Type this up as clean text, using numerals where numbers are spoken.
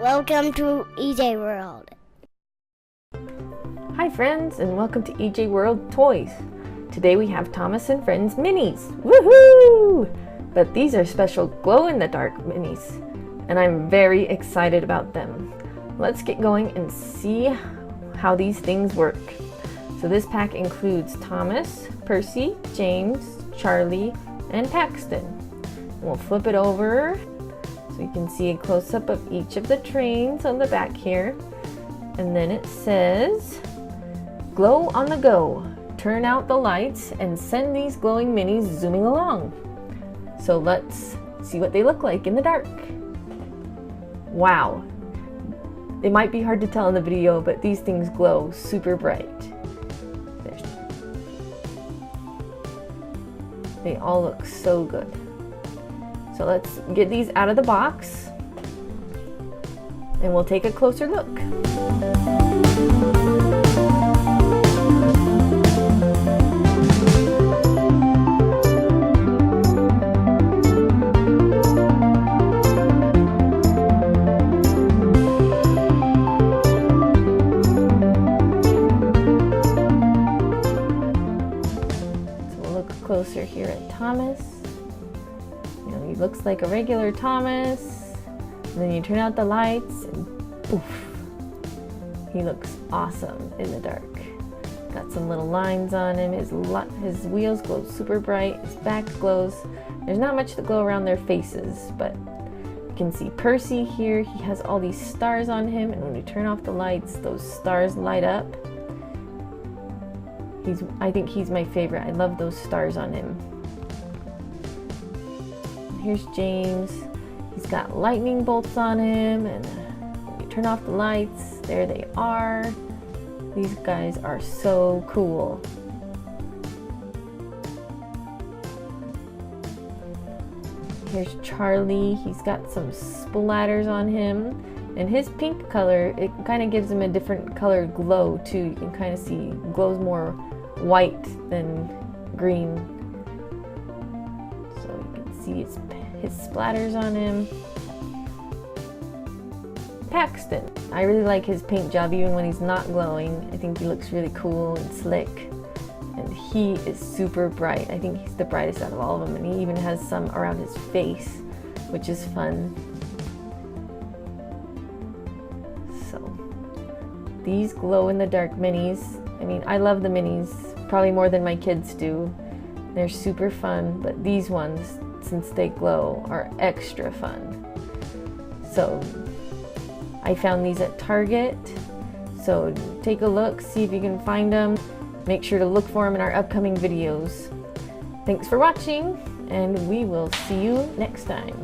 Welcome to EJWorld. Hi friends, and welcome to EJWorld Toys. Today we have Thomas and Friends minis. Woohoo! But these are special glow-in-the-dark minis, and I'm very excited about them. Let's get going and see how these things work. So this pack includes Thomas, Percy, James, Charlie, and Paxton. We'll flip it over so you can see a close-up of each of the trains on the back here. And then it says, "Glow on the go. Turn out the lights and send these glowing minis zooming along." So let's see what they look like in the dark. Wow. It might be hard to tell in the video, but these things glow super bright. They all look so good. So let's get these out of the box and we'll take a closer look. So we'll look closer here at Thomas. He looks like a regular Thomas, and then you turn out the lights and poof, he looks awesome in the dark. Got some little lines on him. His wheels glow super bright, his back glows. There's not much to glow around their faces, but you can see Percy here. He has all these stars on him, and when you turn off the lights, those stars light up. I think he's my favorite. I love those stars on him. Here's James. He's got lightning bolts on him, and when you turn off the lights, there they are. These guys are so cool. Here's Charlie. He's got some splatters on him, and his pink color, it kind of gives him a different color glow too. You can kind of see glows more white than green. So you can see his splatters on him. Paxton. I really like his paint job even when he's not glowing. I think he looks really cool and slick. And he is super bright. I think he's the brightest out of all of them, and he even has some around his face, which is fun. So these glow-in-the-dark minis, I mean, I love the minis probably more than my kids do. They're super fun, but these ones, since they glow, are extra fun. So I found these at Target, so take a look, see if you can find them. Make sure to look for them in our upcoming videos. Thanks for watching, and we will see you next time.